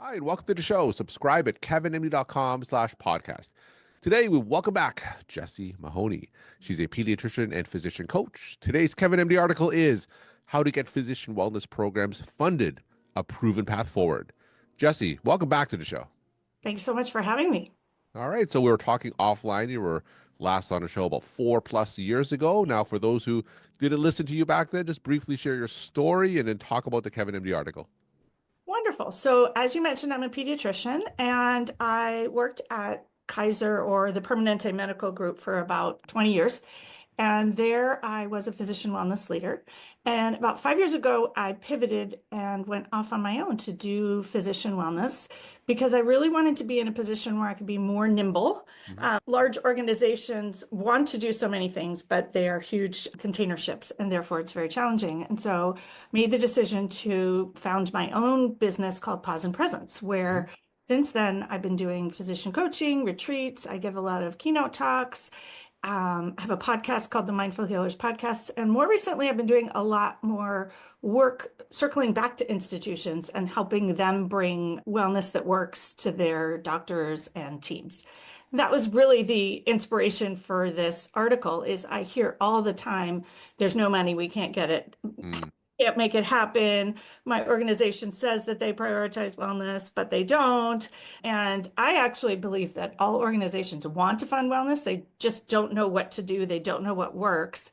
Hi, and welcome to the show. Subscribe at kevinmd.com/podcast. Today, we welcome back Jessie Mahoney. She's a pediatrician and physician coach. Today's Kevin MD article is How to Get Physician Wellness Programs Funded, a Proven Path Forward. Jessie, welcome back to the show. Thanks so much for having me. All right, so we were talking offline. You were last on the show about 4+ years ago. Now, for those who didn't listen to you back then, just briefly share your story and then talk about the Kevin MD article. Wonderful. So as you mentioned, I'm a pediatrician and I worked at Kaiser or the Permanente Medical Group for about 20 years. And there I was a physician wellness leader. And about 5 years ago, I pivoted and went off on my own to do physician wellness because I really wanted to be in a position where I could be more nimble. Large organizations want to do so many things, but they are huge container ships, and therefore it's very challenging. And so made the decision to found my own business called Pause and Presence, where since then I've been doing physician coaching, retreats. I give a lot of keynote talks. I have a podcast called the Mindful Healers Podcast. And more recently, I've been doing a lot more work circling back to institutions and helping them bring wellness that works to their doctors and teams. That was really the inspiration for this article is I hear all the time, there's no money, we can't get it. Can't make it happen. My organization says that they prioritize wellness, but they don't. And I actually believe that all organizations want to fund wellness. They just don't know what to do. They don't know what works.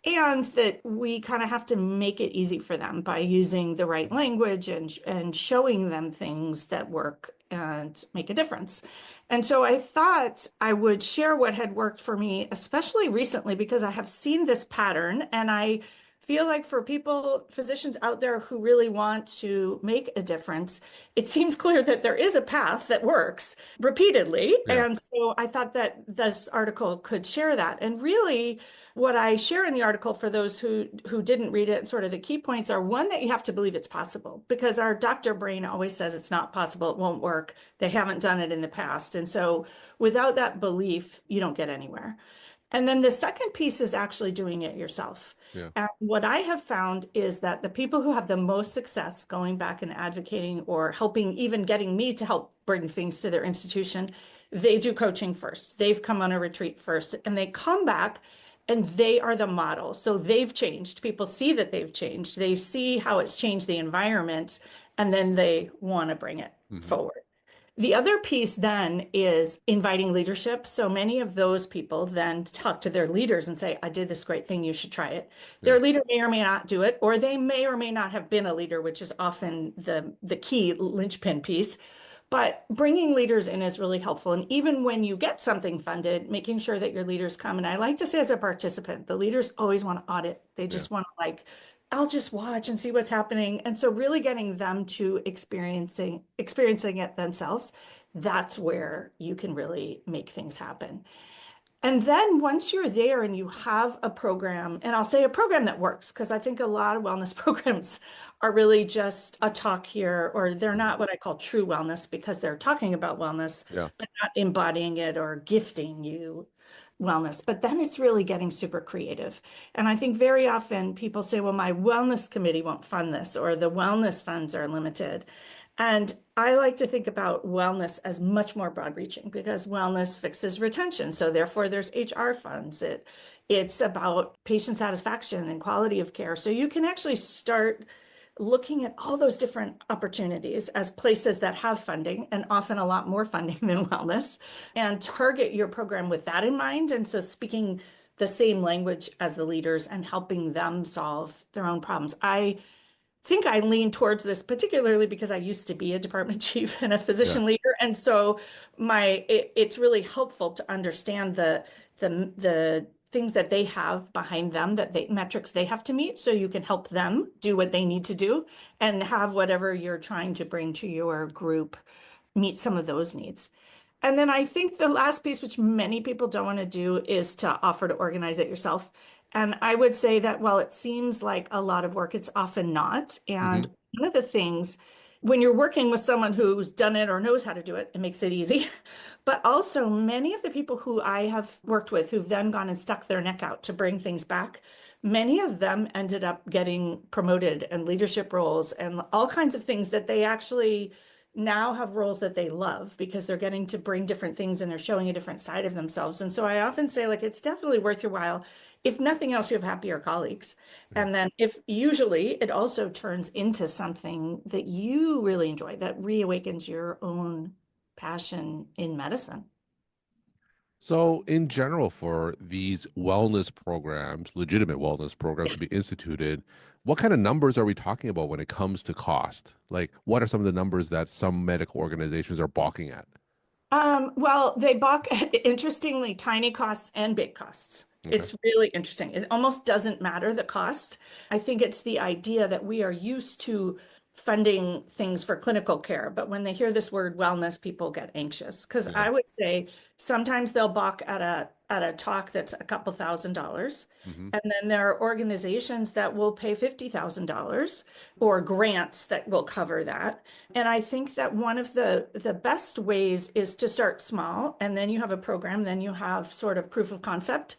And that we kind of have to make it easy for them by using the right language and showing them things that work and make a difference. And so I thought I would share what had worked for me, especially recently, because I have seen this pattern and I feel like for people, physicians out there who really want to make a difference, it seems clear that there is a path that works repeatedly. Yeah. And so I thought that this article could share that. And really, what I share in the article for those who didn't read it, sort of the key points are one, that you have to believe it's possible because our doctor brain always says it's not possible, it won't work. They haven't done it in the past. And so without that belief, you don't get anywhere. And then the second piece is actually doing it yourself. Yeah. And what I have found is that the people who have the most success going back and advocating or helping, even getting me to help bring things to their institution, they do coaching first. They've come on a retreat first and they come back and they are the model. So they've changed. People see that they've changed. They see how it's changed the environment and then they want to bring it forward. The other piece then is inviting leadership. So many of those people then talk to their leaders and say, I did this great thing, you should try it. Their leader may or may not do it, or they may or may not have been a leader, which is often the key linchpin piece. But bringing leaders in is really helpful. And even when you get something funded, making sure that your leaders come. And I like to say as a participant, the leaders always want to audit. They just want to I'll just watch and see what's happening. And so really getting them to experiencing it themselves, that's where you can really make things happen. And then once you're there and you have a program, and I'll say a program that works, because I think a lot of wellness programs are really just a talk here, or they're not what I call true wellness because they're talking about wellness, but not embodying it or gifting you wellness. But then it's really getting super creative. And I think very often people say, well, my wellness committee won't fund this, or the wellness funds are limited. And I like to think about wellness as much more broad reaching because wellness fixes retention. So therefore there's HR funds. It's about patient satisfaction and quality of care. So you can actually start looking at all those different opportunities as places that have funding and often a lot more funding than wellness and target your program with that in mind. And so speaking the same language as the leaders and helping them solve their own problems. I think I lean towards this particularly because I used to be a department chief and a physician leader. And so it's really helpful to understand the things that they have behind them, metrics they have to meet, so you can help them do what they need to do and have whatever you're trying to bring to your group meet some of those needs. And then I think the last piece, which many people don't want to do, is to offer to organize it yourself. And I would say that while it seems like a lot of work, it's often not. And one of the things, when you're working with someone who's done it or knows how to do it, it makes it easy. But also many of the people who I have worked with who've then gone and stuck their neck out to bring things back, many of them ended up getting promoted and leadership roles and all kinds of things that they actually now have roles that they love because they're getting to bring different things and they're showing a different side of themselves. And so I often say, like, it's definitely worth your while. If nothing else, you have happier colleagues. Yeah. And then if usually it also turns into something that you really enjoy, that reawakens your own passion in medicine. So, in general, for these wellness programs, legitimate wellness programs to be instituted, what kind of numbers are we talking about when it comes to cost? Like, what are some of the numbers that some medical organizations are balking at? Well, they balk at, interestingly, tiny costs and big costs. Okay. It's really interesting. It almost doesn't matter the cost. I think it's the idea that we are used to funding things for clinical care, but when they hear this word wellness, people get anxious. Because Yeah. I would say sometimes they'll balk at a talk that's a couple $1,000s. Hmm. And then there are organizations that will pay $50,000 or grants that will cover that. And I think that one of the best ways is to start small, and then you have a program, then you have sort of proof of concept,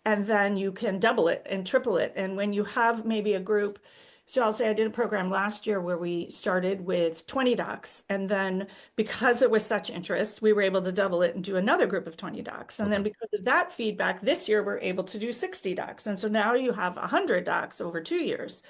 and then you can double it and triple it. And when you have maybe a group, so I'll say I did a program last year where we started with 20 docs. And then because it was such interest, we were able to double it and do another group of 20 docs. And Okay. then because of that feedback, this year we're able to do 60 docs. And so now you have 100 docs over 2 years.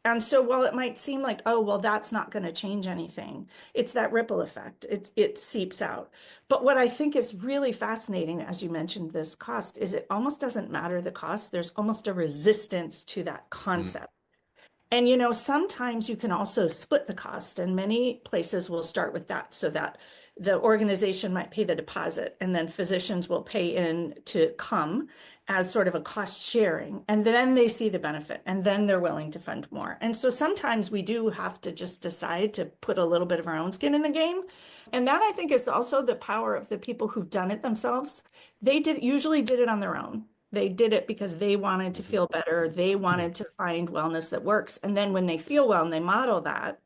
And so while it might seem like, oh, well, that's not going to change anything, it's that ripple effect. It seeps out. But what I think is really fascinating, as you mentioned, this cost, is it almost doesn't matter the cost. There's almost a resistance to that Mm. concept. And sometimes you can also split the cost, and many places will start with that so that the organization might pay the deposit and then physicians will pay in to come as sort of a cost sharing. And then they see the benefit and then they're willing to fund more. And so sometimes we do have to just decide to put a little bit of our own skin in the game. And that I think is also the power of the people who've done it themselves. They usually did it on their own. They did it because they wanted to Mhm. feel better. They wanted to find wellness that works. And then when they feel well and they model that,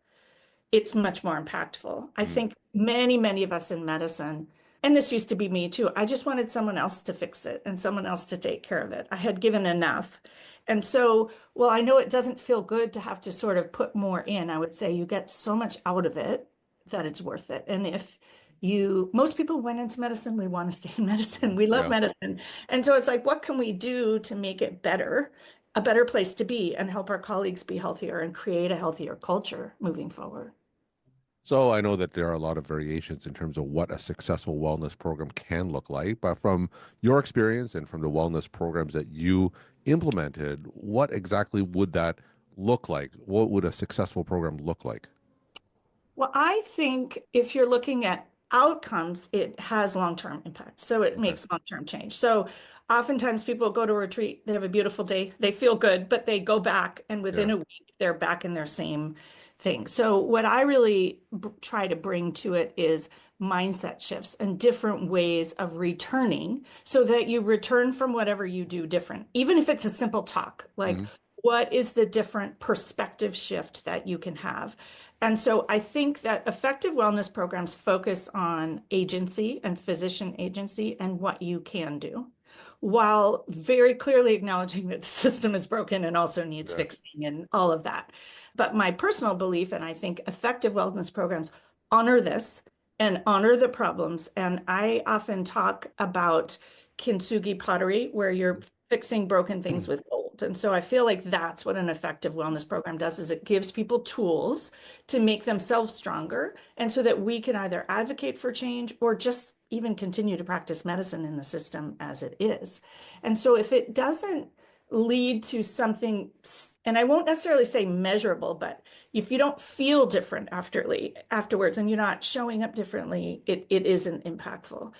it's much more impactful. I Mm. think many, many of us in medicine, and this used to be me too, I just wanted someone else to fix it and someone else to take care of it. I had given enough. And so, well, I know it doesn't feel good to have to sort of put more in. I would say you get so much out of it that it's worth it. And if most people went into medicine, we want to stay in medicine. We love Yeah. medicine. And so it's like, what can we do to make it better, a better place to be, and help our colleagues be healthier and create a healthier culture moving forward? So I know that there are a lot of variations in terms of what a successful wellness program can look like, but from your experience and from the wellness programs that you implemented, what exactly would that look like? What would a successful program look like? Well, I think if you're looking at outcomes, it has long-term impact. So it Okay. makes long-term change. So oftentimes people go to a retreat, they have a beautiful day, they feel good, but they go back and Yeah. within a week, they're back in their same thing. So what I really try to bring to it is mindset shifts and different ways of returning so that you return from whatever you do different, even if it's a simple talk, like Hmm. what is the different perspective shift that you can have? And so I think that effective wellness programs focus on agency and physician agency and what you can do, while very clearly acknowledging that the system is broken and also needs Yeah. fixing and all of that. But my personal belief, and I think effective wellness programs honor this and honor the problems. And I often talk about kintsugi pottery, where you're fixing broken things with gold. And so I feel like that's what an effective wellness program does, is it gives people tools to make themselves stronger. And so that we can either advocate for change or just even continue to practice medicine in the system as it is. And so if it doesn't lead to something, and I won't necessarily say measurable, but if you don't feel different afterwards and you're not showing up differently, it isn't impactful.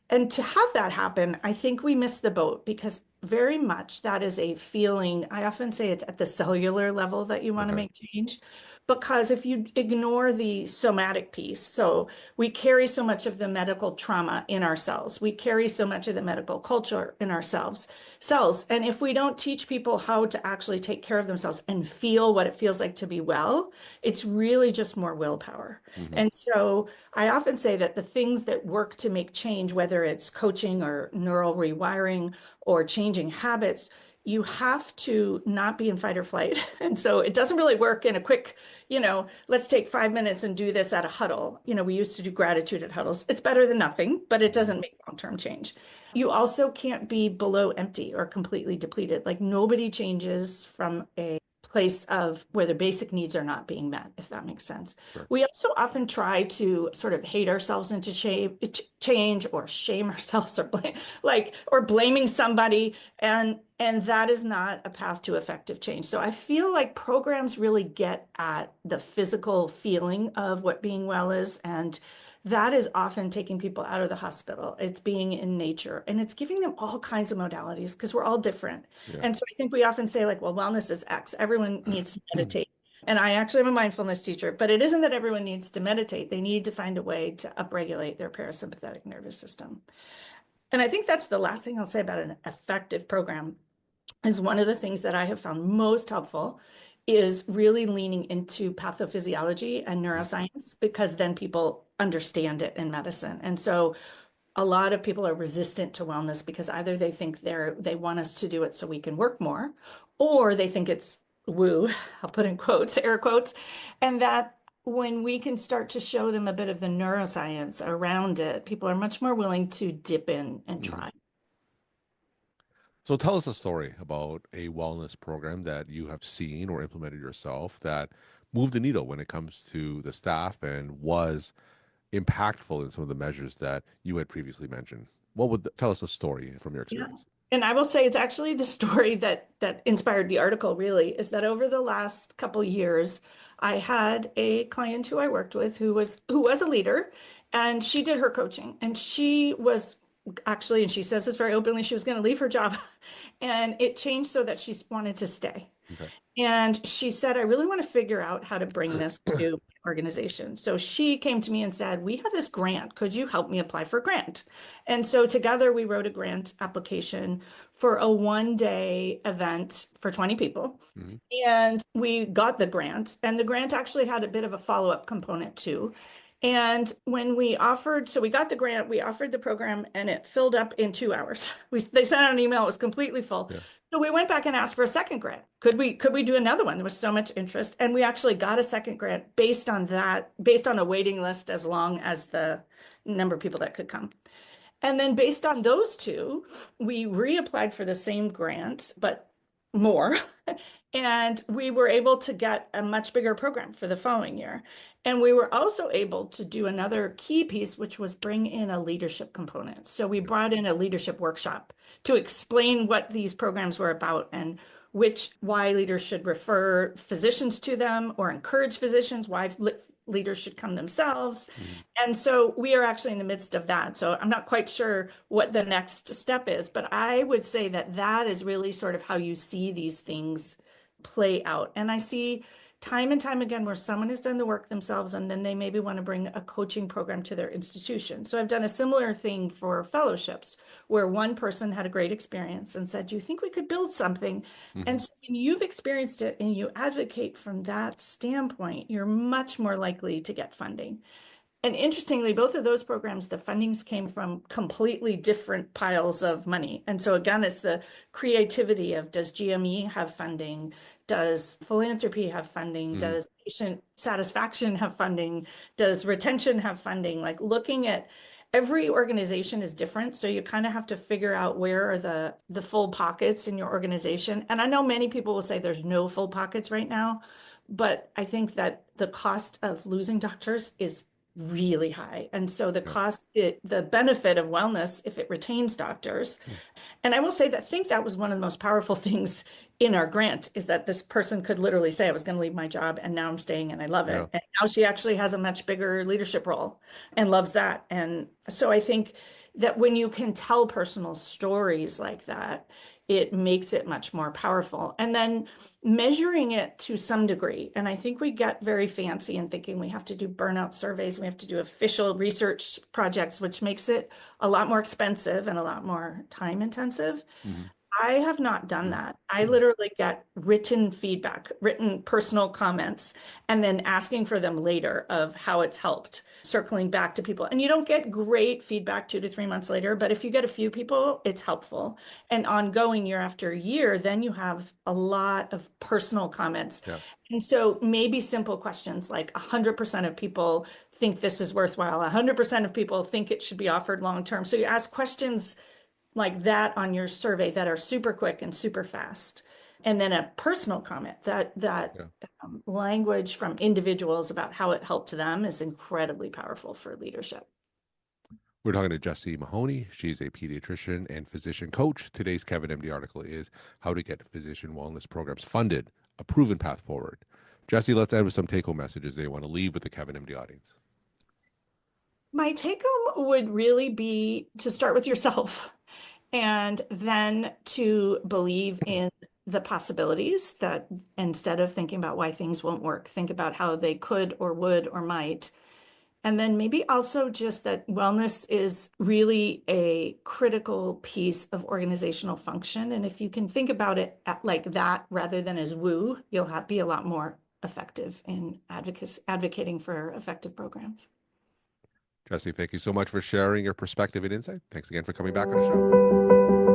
And to have that happen, I think we miss the boat, because very much that is a feeling. I often say it's at the cellular level that you want to Okay. make change. Because if you ignore the somatic piece, so we carry so much of the medical trauma in ourselves, we carry so much of the medical culture in ourselves, cells. And if we don't teach people how to actually take care of themselves and feel what it feels like to be well, it's really just more willpower. Hmm. And so I often say that the things that work to make change, whether it's coaching or neural rewiring or changing habits, you have to not be in fight or flight. And so it doesn't really work in a quick, let's take 5 minutes and do this at a huddle. We used to do gratitude at huddles. It's better than nothing, but it doesn't make long-term change. You also can't be below empty or completely depleted. Like nobody changes from a place of where the basic needs are not being met, if that makes sense. Sure. We also often try to sort of hate ourselves into change or shame ourselves or blaming somebody. And that is not a path to effective change. So I feel like programs really get at the physical feeling of what being well is. And that is often taking people out of the hospital. It's being in nature and it's giving them all kinds of modalities because we're all different. Yeah. And so I think we often say like, well, wellness is X. Everyone needs to meditate. And I actually am a mindfulness teacher, but it isn't that everyone needs to meditate. They need to find a way to upregulate their parasympathetic nervous system. And I think that's the last thing I'll say about an effective program is one of the things that I have found most helpful is really leaning into pathophysiology and neuroscience, because then people understand it in medicine. And so a lot of people are resistant to wellness because either they think they want us to do it so we can work more, or they think it's woo, I'll put in quotes, air quotes, and that when we can start to show them a bit of the neuroscience around it, people are much more willing to dip in and try. So tell us a story about a wellness program that you have seen or implemented yourself that moved the needle when it comes to the staff and was impactful in some of the measures that you had previously mentioned. Tell us a story from your experience? Yeah. And I will say it's actually the story that inspired the article really is that over the last couple of years, I had a client who I worked with who was a leader, and she did her coaching, and she was actually, and she says this very openly, she was going to leave her job and it changed so that she wanted to stay. Okay. And she said, I really want to figure out how to bring this to organization. So she came to me and said, we have this grant. Could you help me apply for a grant? And so together we wrote a grant application for a 1-day event for 20 people. Mm-hmm. And we got the grant, and the grant actually had a bit of a follow-up component too. And when we got the grant, we offered the program, and it filled up in 2 hours. They sent out an email, it was completely full. Yeah. So we went back and asked for a second grant. Could we do another one? There was so much interest. And we actually got a second grant based on a waiting list as long as the number of people that could come. And then based on those two, we reapplied for the same grant, but more. And we were able to get a much bigger program for the following year. And we were also able to do another key piece, which was bring in a leadership component. So we brought in a leadership workshop to explain what these programs were about and why leaders should refer physicians to them or encourage physicians, why leaders should come themselves. Mm-hmm. And so we are actually in the midst of that. So I'm not quite sure what the next step is, but I would say that is really sort of how you see these things play out. And I see time and time again where someone has done the work themselves and then they maybe want to bring a coaching program to their institution. So I've done a similar thing for fellowships where one person had a great experience and said, do you think we could build something? Mm-hmm. And so when you've experienced it and you advocate from that standpoint, you're much more likely to get funding. And interestingly, both of those programs, the fundings came from completely different piles of money. And so again, it's the creativity of, does GME have funding? Does philanthropy have funding? Mm-hmm. Does patient satisfaction have funding? Does retention have funding? Like looking at every organization is different. So you kind of have to figure out where are the full pockets in your organization. And I know many people will say there's no full pockets right now, but I think that the cost of losing doctors is really high. And so the benefit of wellness, if it retains doctors, and I will say that I think that was one of the most powerful things in our grant is that this person could literally say, I was going to leave my job and now I'm staying and I love it. Yeah. And now she actually has a much bigger leadership role and loves that. And so I think that when you can tell personal stories like that, it makes it much more powerful. And then measuring it to some degree. And I think we get very fancy in thinking we have to do burnout surveys, we have to do official research projects, which makes it a lot more expensive and a lot more time intensive. Mm-hmm. I have not done that. I literally get written feedback, written personal comments, and then asking for them later of how it's helped, circling back to people. And you don't get great feedback 2 to 3 months later, but if you get a few people, it's helpful. And ongoing year after year, then you have a lot of personal comments. Yeah. And so maybe simple questions like 100% of people think this is worthwhile, 100% of people think it should be offered long term. So you ask questions like that on your survey that are super quick and super fast. And then a personal comment that Yeah. language from individuals about how it helped them is incredibly powerful for leadership. We're talking to Jessie Mahoney. She's a pediatrician and physician coach. Today's Kevin MD article is How to Get Physician Wellness Programs Funded, a Proven Path Forward. Jessie, let's end with some take-home messages they want to leave with the Kevin MD audience. My take home would really be to start with yourself and then to believe in the possibilities, that instead of thinking about why things won't work, think about how they could or would or might. And then maybe also just that wellness is really a critical piece of organizational function. And if you can think about it like that rather than as woo, you'll be a lot more effective in advocating for effective programs. Jessie, thank you so much for sharing your perspective and insight. Thanks again for coming back on the show.